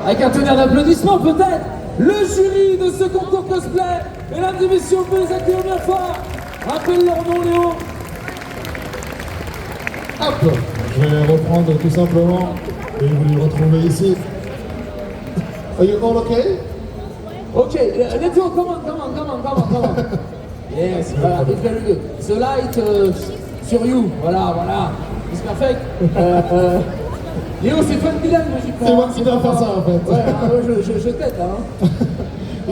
Avec un tonnerre d'applaudissements peut-être, le jury de ce concours cosplay. Mesdames et messieurs, on peut les accueillir bien fort. Rappelle leur nom, Léo. Hop, je vais reprendre tout simplement et vous les retrouvez ici. Are you all okay? Okay, let's go, come on. Yes, voilà, it's very good. The light sur you, voilà, it's perfect. Léo, c'est toi le bilan, moi j'y crois. C'est moi qui dois faire ça en fait. Ouais, je t'aide là. Hein.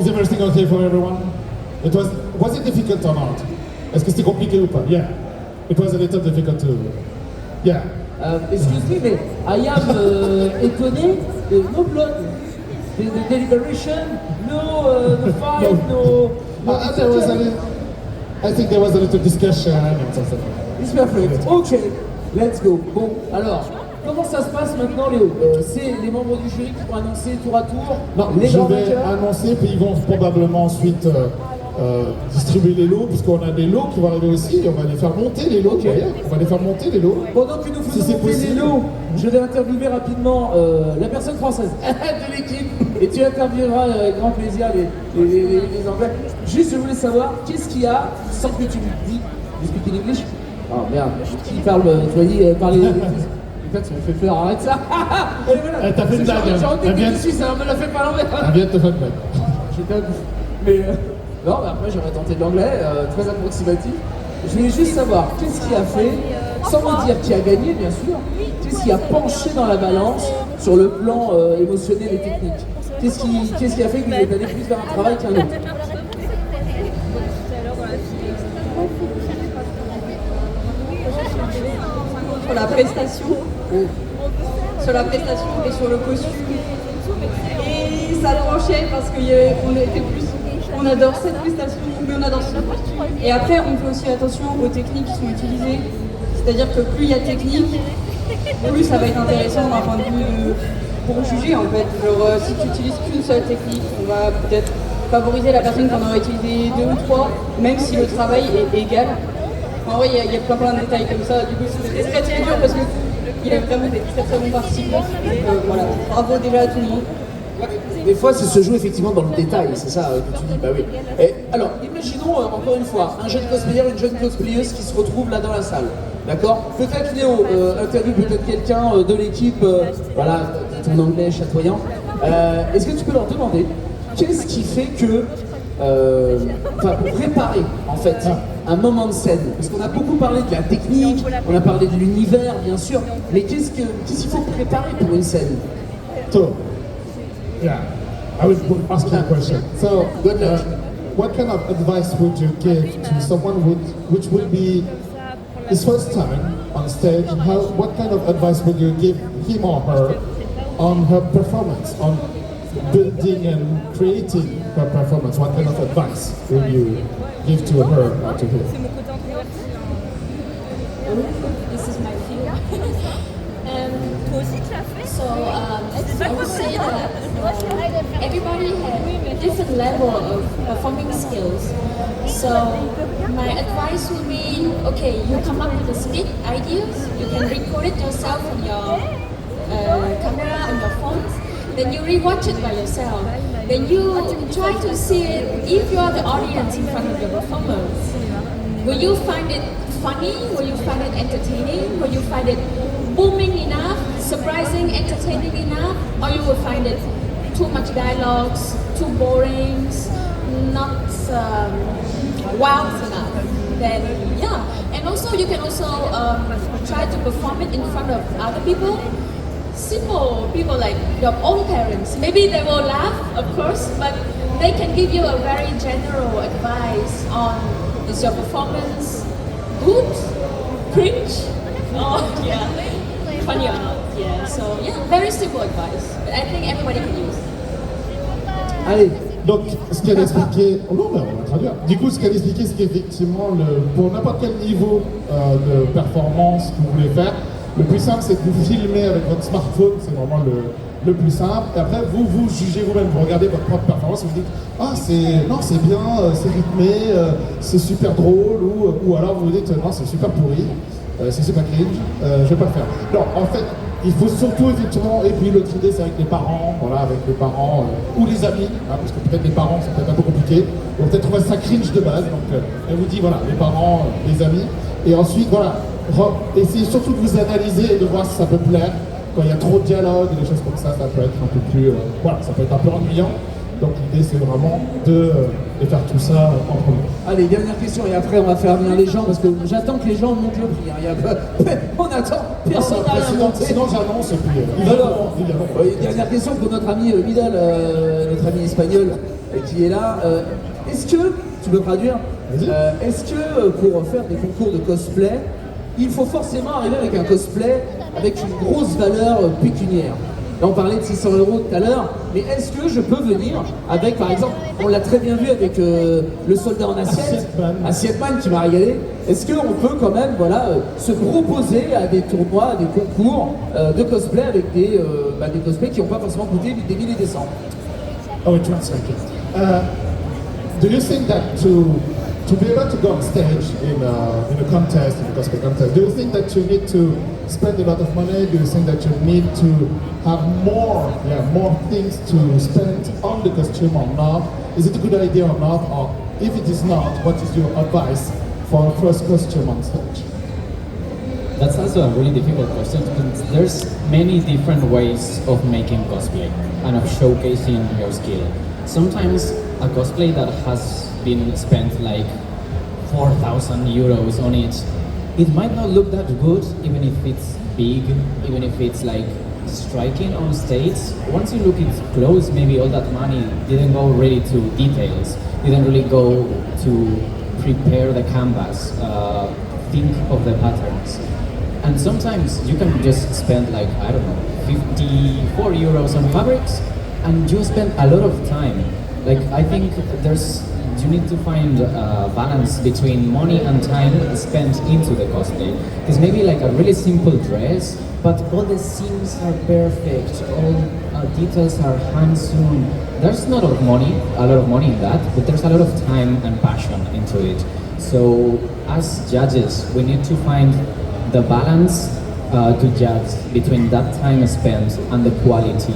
Is everything okay for everyone? Was it difficult or not? Est-ce que c'était compliqué ou pas? Yeah. It was a little difficult too. Yeah. Excuse me, mais I am étonné de no blood, the deliberation, no fight, no I think there was a little discussion and something. It's perfect. Ok, let's go. Bon, alors, comment ça se passe maintenant, Léo? C'est les membres du jury qui vont annoncer tour à tour les je grands vais vainqueurs. annoncer, puis ils vont probablement ensuite distribuer les lots, puisqu'on a des lots qui vont arriver aussi, et on va les faire monter les lots, Ok. vous voyez, on va les faire monter les lots. Pendant que nous faisons c'est monter les possible. lots, je vais interviewer rapidement la personne française de l'équipe et tu intervieweras avec grand plaisir les Anglais. Juste, je voulais savoir, qu'est-ce qu'il y a, sans que tu me dises, you speak in English? Oh merde, qui parle, tu m'as dit, parler. Putain, tu me fais peur, arrête ça! Et voilà. T'as fait une blague, J'ai rendu elle vient- dessus, ça me l'a fait pas l'envers. Elle vient de te faire une blague. J'étais un coup. Mais non, mais après j'aurais tenté de l'anglais, très approximatif. Je voulais juste savoir qu'est-ce qui a fait, sans me dire qui a gagné bien sûr, qu'est-ce qui a penché dans la balance sur le plan émotionnel et technique. Qu'est-ce qui a fait que vous êtes allé plus vers un travail qu'un autre? Sur la prestation, et sur le costume. Et ça tranchait parce qu'on adore cette prestation, mais on adore ce costume. Et après, on fait aussi attention aux techniques qui sont utilisées. C'est-à-dire que plus il y a de techniques, plus ça va être intéressant d'un point de vue pour juger en fait. Genre, si tu utilises qu'une seule technique, on va peut-être favoriser la personne qui en aura utilisé 2 ou 3, même si le travail est égal. En vrai, il y a plein de détails comme ça. Du coup, c'était très dur parce qu'il a vraiment des très bons participants. Donc voilà, bravo déjà à tout le monde. Des fois, c'est se joue effectivement dans le détail, c'est ça que tu dis, bah oui. Et alors, imaginons encore une fois, un jeune cosplayer, une jeune cosplayeuse qui se retrouve là dans la salle, d'accord? Peut-être Léo interviewe peut-être quelqu'un de l'équipe, voilà, ton anglais chatoyant. Est-ce que tu peux leur demander qu'est-ce qui fait que, enfin, pour préparer en fait un moment de scène, parce qu'on a beaucoup parlé de la technique, on a parlé de l'univers bien sûr, mais qu'est-ce qu'il faut préparer pour une scène? So, yeah, I would ask you a question. So, Good luck. what kind of advice would you give to someone which would be his first time on stage? And what kind of advice would you give him or her on her performance, on building and creating her performance? What kind of advice will you give to her or to him? This is my field. So I would say that everybody has different level of performing skills. So my advice would be, okay, you come up with the skit ideas, you can record it yourself on your camera on your phones, then you rewatch it by yourself. Then you try to see it if you are the audience in front of your performance. Will you find it funny? Will you find it entertaining? Will you find it booming enough, surprising, entertaining enough? Or you will find it too much dialogues, too boring, not wild enough? Then yeah, and also you can also try to perform it in front of other people. Simple people like your own parents. Maybe they will laugh, of course, but they can give you a very general advice on is your performance good, cringe, or yeah, funny or not. Yeah, so yeah, very simple advice. But I think everybody can use. Allez. Donc, ce qu'elle expliquait, oh non, mais on va traduire. Du coup, ce qu'elle expliquait, c'est qu'effectivement, pour n'importe quel niveau de performance que vous voulez faire, le plus simple, c'est que vous filmez avec votre smartphone, c'est vraiment le plus simple. Et après, vous jugez vous-même, vous regardez votre propre performance et vous dites « Ah, c'est bien, c'est rythmé, c'est super drôle » ou alors vous vous dites « Non, c'est super pourri, c'est super cringe, je vais pas le faire ». Non, en fait, il faut surtout effectivement, et puis l'autre idée c'est avec les parents, voilà, avec les parents ou les amis, hein, parce que peut-être les parents c'est peut-être un peu compliqué, ils vont peut-être trouver ça cringe de base, donc elle vous dit voilà, les parents, les amis, et ensuite voilà, essayez surtout de vous analyser et de voir si ça peut plaire. Quand il y a trop de dialogue, des choses comme ça peut être un peu plus, voilà, ça peut être un peu ennuyant. Donc l'idée c'est vraiment de faire tout ça en premier. Allez, dernière question et après on va faire venir les gens parce que j'attends que les gens montent le prix. Hein. Il y a pas... On attend, personne n'a rien monté. Sinon j'annonce et puis Dernière question pour notre ami Vidal, notre ami espagnol qui est là. Est-ce que, tu peux traduire, est-ce que pour faire des concours de cosplay, il faut forcément arriver avec un cosplay avec une grosse valeur pécuniaire? Là, on parlait de 600 € tout à l'heure, mais est-ce que je peux venir avec, par exemple, on l'a très bien vu avec le soldat en Assiette Man qui m'a régalé. Est-ce qu'on peut quand même, voilà, se proposer à des tournois, à des concours de cosplay avec des cosplays qui n'ont pas forcément coûté des milliers et des cents? Oh, wait, one second. Do you think that to be able to go on stage in a contest, in a cosplay contest, do you think that you need to spend a lot of money? Do you think that you need to have more things to spend on the costume or not? Is it a good idea or not? Or if it is not, what is your advice for a first costume on stage? That's also a really difficult question because there's many different ways of making cosplay and of showcasing your skill. Sometimes a cosplay that has been spent like 4,000 euros on it, it might not look that good even if it's big, even if it's like striking on stage. Once you look it close, maybe all that money didn't go really to details, didn't really go to prepare the canvas, think of the patterns. And sometimes you can just spend like, I don't know, 54 euros on fabrics and you spend a lot of time. Like I think you need to find a balance between money and time spent into the cosplay. Because maybe like a really simple dress, but all the seams are perfect, all details are hand-sewn. There's not a lot of money in that, but there's a lot of time and passion into it. So as judges, we need to find the balance to judge between that time spent and the quality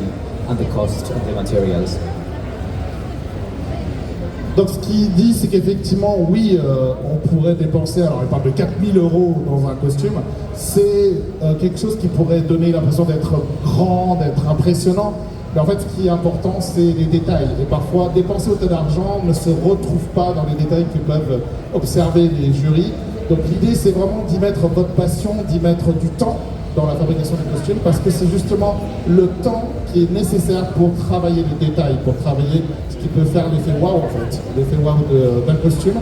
and the cost of the materials. Donc ce qu'il dit, c'est qu'effectivement, oui, on pourrait dépenser, alors il parle de 4 000 € dans un costume, c'est quelque chose qui pourrait donner l'impression d'être grand, d'être impressionnant, mais en fait ce qui est important, c'est les détails. Et parfois, dépenser autant d'argent ne se retrouve pas dans les détails que peuvent observer les jurys. Donc l'idée, c'est vraiment d'y mettre votre passion, d'y mettre du temps dans la fabrication du costume, parce que c'est justement le temps qui est nécessaire pour travailler les détails, pour travailler ce qui peut faire l'effet waouh en fait, l'effet waouh d'un costume.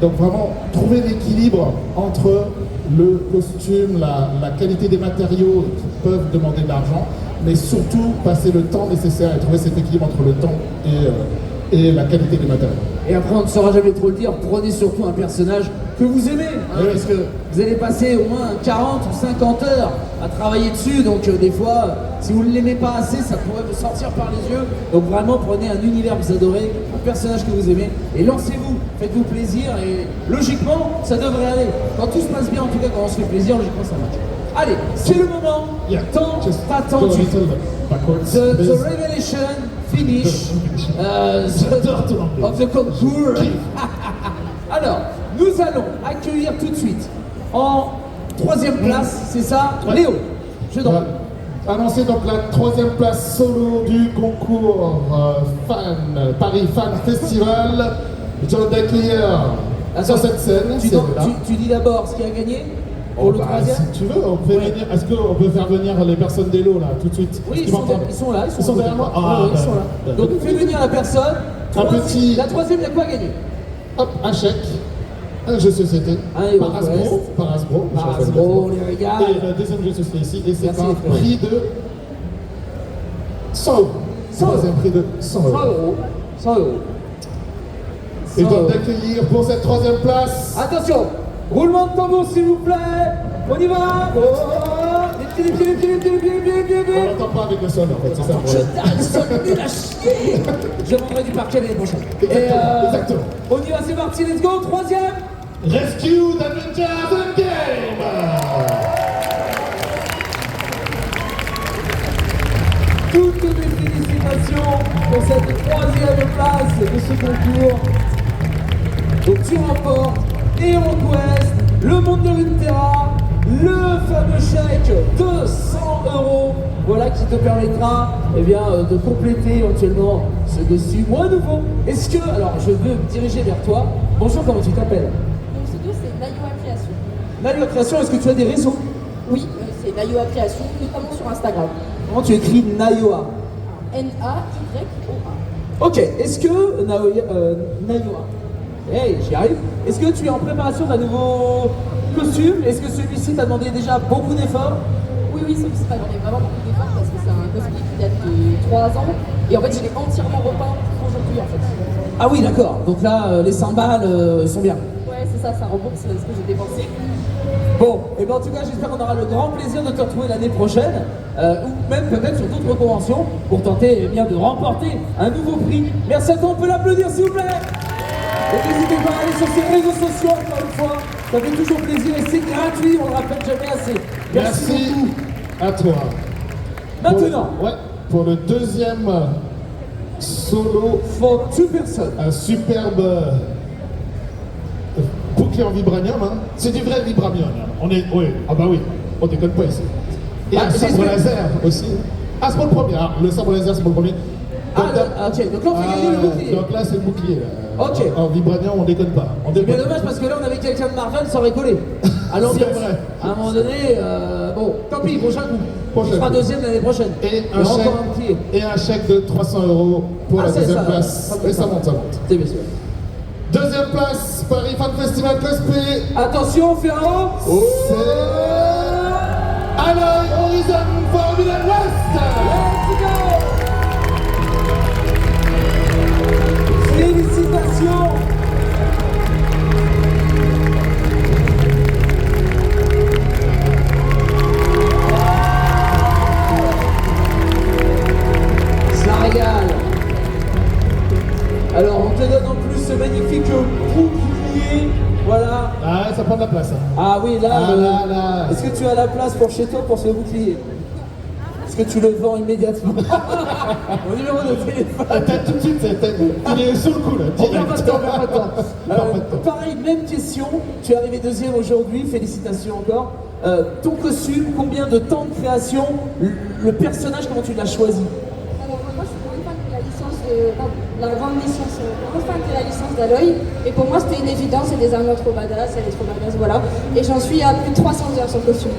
Donc vraiment trouver l'équilibre entre le costume, la qualité des matériaux qui peuvent demander de l'argent, mais surtout passer le temps nécessaire et trouver cet équilibre entre le temps et la qualité des matériaux. Et après, on ne saura jamais trop le dire, prenez surtout un personnage que vous aimez, hein, oui. Parce que vous allez passer au moins 40 ou 50 heures à travailler dessus, donc des fois, si vous ne l'aimez pas assez, ça pourrait vous sortir par les yeux. Donc vraiment, prenez un univers que vous adorez, un personnage que vous aimez, et lancez-vous, faites-vous plaisir, et logiquement, ça devrait aller. Quand tout se passe bien, en tout cas, quand on se fait plaisir, logiquement, ça marche. Allez, c'est le moment, tant attendu. The revelation finish of the concours. Alors, nous allons accueillir tout de suite en 3e place, c'est ça, Léo. Je t'en prie. Annoncer donc la 3e place solo du concours Paris Fan Festival. John Decklier sur cette scène. Tu dis d'abord ce qui a gagné pour le 3e. Si tu veux, on peut venir. Est-ce qu'on peut faire venir les personnes d'Elo là tout de suite? Oui, ils sont là. Ils sont derrière moi. Ils sont là. Donc fais venir la personne. La 3e, il y a quoi à gagner? Hop, un chèque, un jeu de société, par Hasbro, on les regarde. et le deuxième jeu de société ici, et c'est un prix de 100 €. Troisième prix de 100 €. 100 €. Et donc d'accueillir pour cette 3e place. Attention, roulement de tambour s'il vous plaît. On y va. Les pieds. On l'entend pas avec le sol en fait, c'est ça le problème. Le sol nul à chier. Je vendrai du parquet l'année prochaine. Exactement. On y va, c'est parti, let's go, 3e. Rescue Adventures and Game. félicitations pour cette 3e place de ce concours. Donc tu remportes HeroQuest, le monde de Runeterra, le fameux chèque de 100 €, voilà, qui te permettra eh bien, de compléter éventuellement ce costume à nouveau. Est-ce que, alors je veux me diriger vers toi. Bonjour, comment tu t'appelles? Mon pseudo c'est Nayoa Création. Nayoa Création, est-ce que tu as des réseaux? Oui, c'est Nayoa Création, notamment sur Instagram. Comment tu écris Nayoa? N-A-Y-O-A. Ok, est-ce que Nayoa, hey, j'y arrive. Est-ce que tu es en préparation d'un nouveau costume? Est-ce que celui-ci t'a demandé déjà beaucoup d'efforts? Oui, celui-ci m'a demandé vraiment beaucoup d'efforts parce que c'est un cosplay qui date de 3 ans. Et en fait, je l'ai entièrement repeint aujourd'hui en fait. Ah oui, d'accord. Donc là, les 100 balles, ils sont bien. Ouais, c'est ça rembourse ce que j'ai dépensé. Bon, et bien en tout cas, j'espère qu'on aura le grand plaisir de te retrouver l'année prochaine, ou même peut-être sur d'autres conventions, pour tenter eh bien, de remporter un nouveau prix. Merci à toi, on peut l'applaudir s'il vous plaît. Et n'hésitez pas à aller sur ses réseaux sociaux, encore une fois, ça fait toujours plaisir et c'est gratuit, on le rappelle jamais assez. Merci beaucoup. à toi. Maintenant, Pour le 2e solo, for 2 personnes. un superbe bouclier en vibranium, hein. C'est du vrai vibranium. Hein. Oui, on déconne pas ici. Et un sabre laser aussi. Ah, c'est pour le premier. Ah, le sabre laser, c'est pour le premier. Ok, donc là on fait gagner le bouclier. Donc là, c'est le bouclier. Ok. En vibranium, on déconne pas. C'est bien dommage parce que là on avait quelqu'un de Marvel, ça aurait collé. À l'ambiance. C'est vrai. À un moment donné, bon, tant pis, prochain coup. Prochain On sera coup. 2e l'année prochaine. Et Il y aura encore un bouclier. un chèque de 300 € pour la c'est 2e ça, place. Et ça monte. C'est bien sûr. 2e place, Paris Fan Festival Cosplay. Attention, Ferrand. C'est Aloy Horizon Forbidden West. Let's go. Félicitations. Ça régale. Alors, on te donne en plus ce magnifique bouclier. Voilà. Ah, ça prend de la place. Hein. Ah oui, là, Ah là. est-ce que tu as la place pour chez toi pour ce bouclier? Est-ce que tu le vends immédiatement? Mon numéro de téléphone. Tout de suite, il est sur le coup là. On perd pas de temps, on perd pas de temps. Perd pas de temps. Pareil, même question. Tu es arrivé 2e aujourd'hui, félicitations encore. Ton costume, combien de temps de création? Le personnage, comment tu l'as choisi? Alors moi je suis grande fan de la licence la grande licence, grande fan de la licence d'Aloy. Et pour moi c'était une évidence, c'est des armures trop badass, elle est trop badass, voilà. Et j'en suis à plus de 300 heures sur le costume.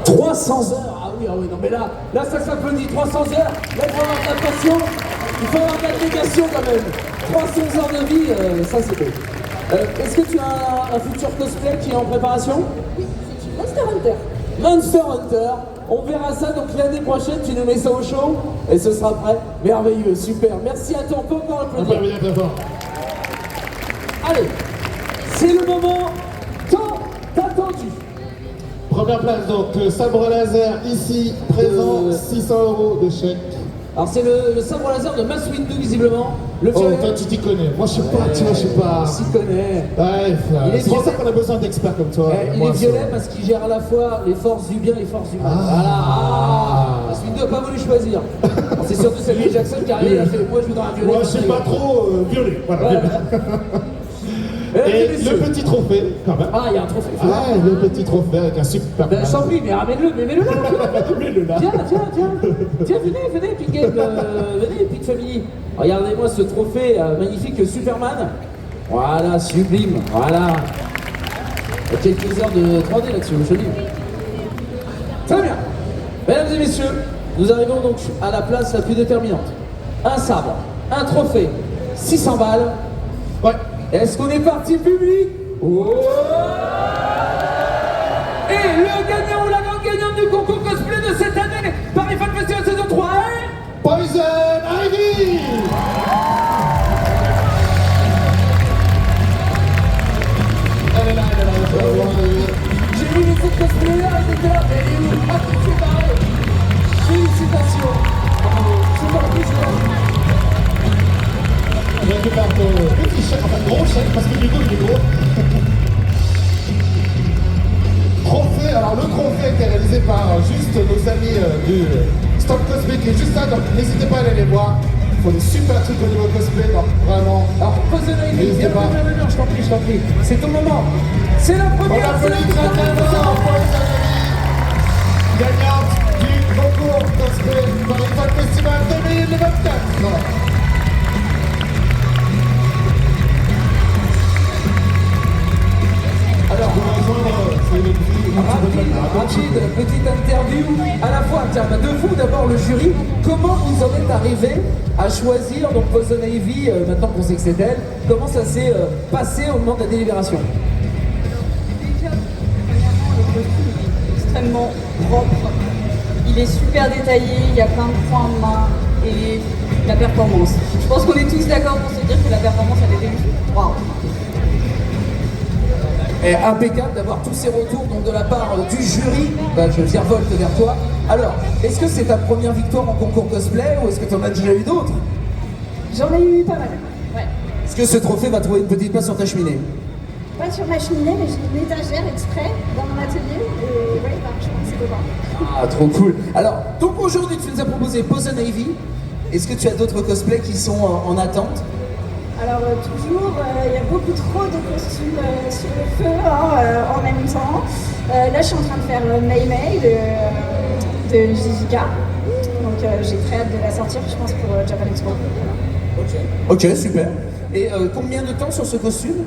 300 heures. Ah oui, non mais là ça s'applaudit. 300 heures, là il faut avoir de la passion, il faut avoir de la négation quand même. 300 heures de vie, ça c'est beau. Est-ce que tu as un futur cosplay qui est en préparation? Oui, c'est une Monster Hunter. Monster Hunter, on verra ça donc l'année prochaine, tu nous mets ça au show et ce sera prêt. Merveilleux, super. Merci à toi, on peut encore On peut applaudir. bien très fort. Allez, c'est le moment tant attendu. Première place donc, le sabre laser ici, présent, 600 € de chèque. Alors c'est le sabre laser de Mass Windu visiblement. Le Oh, violet. toi tu t'y connais. Moi je sais pas, tu vois, je sais pas. Il s'y connaît. Ouais, Il est c'est pour ça violet. qu'on a besoin d'experts comme toi. Il Moi, est violet c'est- parce qu'il gère à la fois les forces du bien et les forces du mal. Voilà. Mass Windu n'a pas voulu choisir. Alors, c'est surtout Samuel Jackson qui arrive et a fait moi je voudrais un violet. Moi je suis pas trop violet. Voilà. Ouais. Et Mesdames et messieurs. le petit trophée, quand même. Ah, il y a un trophée. Ah, le petit trophée avec un super. Ben, je t'en prie, mais ramène-le, mais mets-le là. Mets-le là. Tiens, venez, Pig Game, venez, Pig Family. Regardez-moi ce trophée magnifique Superman. Voilà, sublime, voilà. Il y a quelques heures de 3D là-dessus, joli. Très bien. Mesdames et messieurs, nous arrivons donc à la place la plus déterminante. Un sabre, un trophée, 600 balles. Ouais. Est-ce qu'on est parti public? Oh. Et le gagnant ou la grande gagnante du concours cosplay de cette année, Paris Fan Festival saison 3 est... Poison Ivy. Elle est là. J'ai vu les autres cosplayers, ils étaient là, mais elle est où? Ah, c'est pareil. Félicitations. Bravo. C'est pas plus Je récupère ton petit chèque, enfin gros chèque, parce que du coup il est gros. Trophée, alors le trophée a été réalisé par juste nos amis du Stop Cosmic qui est juste là, donc n'hésitez pas à aller les voir. font des super trucs au niveau cosplay, donc vraiment. Alors, Poison Ivy, N'hésitez viens, pas. viens, je t'en prie, je t'en prie. C'est ton moment. C'est la On première applaudit très très fort Poison Ivy, gagnante du concours cosplay Paris Fan Festival 2024. Alors, Pour rejoindre, c'est le prix. rapide, petite interview à la fois, tiens, bah, de vous d'abord le jury, comment vous en êtes arrivé à choisir donc Poison Ivy, maintenant qu'on sait que c'est elle, comment ça s'est passé au moment de la délibération? Déjà, premièrement, le costume est extrêmement propre. Il est super détaillé, il y a plein de points de main et la performance. Je pense qu'on est tous d'accord pour se dire que la performance elle était waouh. Et impeccable d'avoir tous ces retours donc de la part du jury. Bah, je virevolte vers toi. Alors, est-ce que c'est ta première victoire en concours cosplay ou est-ce que tu en as déjà eu d'autres? J'en ai eu pas mal. Ouais. Est-ce que ce trophée va trouver une petite place sur ta cheminée? Pas sur ma cheminée, mais j'ai une étagère exprès dans mon atelier. Et ouais, bah, je pense que c'est beau. Ah, trop cool. Alors, donc aujourd'hui, tu nous as proposé Poison Ivy. Est-ce que tu as d'autres cosplays qui sont en attente? Alors toujours, il y a beaucoup trop de costumes sur le feu en même temps. Là, je suis en train de faire Mei Mei de Jijika. Donc j'ai très hâte de la sortir, je pense, pour Japan Expo. Ok, super. Et combien de temps sur ce costume?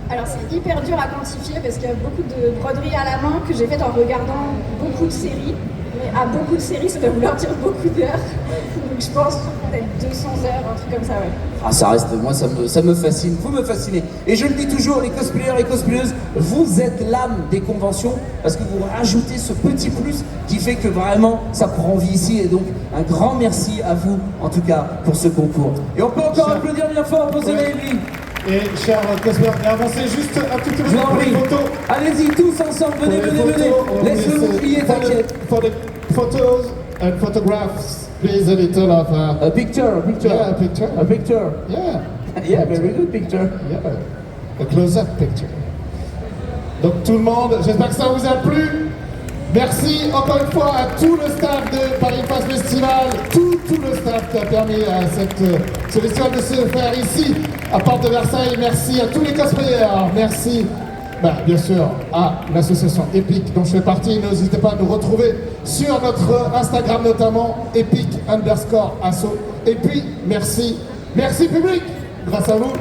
Alors c'est hyper dur à quantifier parce qu'il y a beaucoup de broderies à la main que j'ai faites en regardant beaucoup de séries. Mais à beaucoup de séries, ça doit vouloir dire beaucoup d'heures. Donc je pense peut-être 200 heures, un truc comme ça, ouais. Ah, ça reste, moi, ça me fascine, vous me fascinez. Et je le dis toujours, les cosplayers et cosplayeuses, vous êtes l'âme des conventions parce que vous rajoutez ce petit plus qui fait que vraiment ça prend vie ici. Et donc, un grand merci à vous, en tout cas, pour ce concours. Et on peut encore applaudir bien fort pour Poison Ivy. Et chers cosplayers, avancez juste un tout petit peu Je vous en pour les prie. photos. Allez-y, tous ensemble, venez, venez, venez. Laisse-le oublier, t'inquiète. For the photos and photographs, please a little of A picture, a picture. Yeah, a picture. A picture. yeah, Yeah, very good picture. yeah, a close-up picture. Donc tout le monde, j'espère que ça vous a plu. Merci encore une fois à tout le staff de Paris Pass Festival, tout le staff qui a permis à ce festival de se faire ici, à Porte de Versailles. Merci à tous les cosplayers. Merci, bien sûr, à l'association Epic dont je fais partie. N'hésitez pas à nous retrouver sur notre Instagram notamment, Epic_asso. Et puis, merci public, grâce à vous.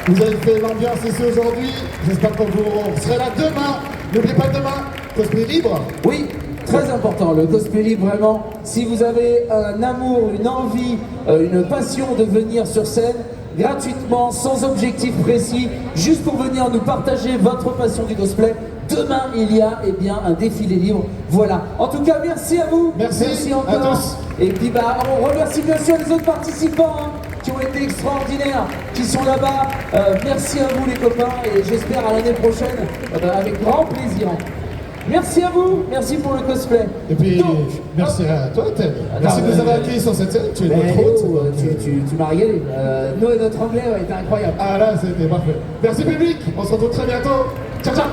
Vous avez fait l'ambiance ici aujourd'hui. J'espère que vous serez là demain. N'oubliez pas demain, cosplay libre. Oui, très important, le cosplay libre, vraiment. Si vous avez un amour, une envie, une passion de venir sur scène, gratuitement, sans objectif précis, juste pour venir nous partager votre passion du cosplay, demain, il y a un défilé libre. Voilà. En tout cas, merci à vous. Merci encore. à tous. Et puis, on remercie bien sûr les autres participants qui ont été extraordinaires, qui sont là-bas. Merci à vous, les copains, et j'espère à l'année prochaine, avec grand plaisir. Merci à vous, merci pour le cosplay. Et puis, Donc, merci à toi, Ted. Attends, Merci de nous avoir accueillis sur cette scène. Tu es notre hôte. tu m'as régalé. Nous et notre anglais, était incroyable. Ah là, c'était parfait. Merci public. On se retrouve très bientôt. Ciao, ciao.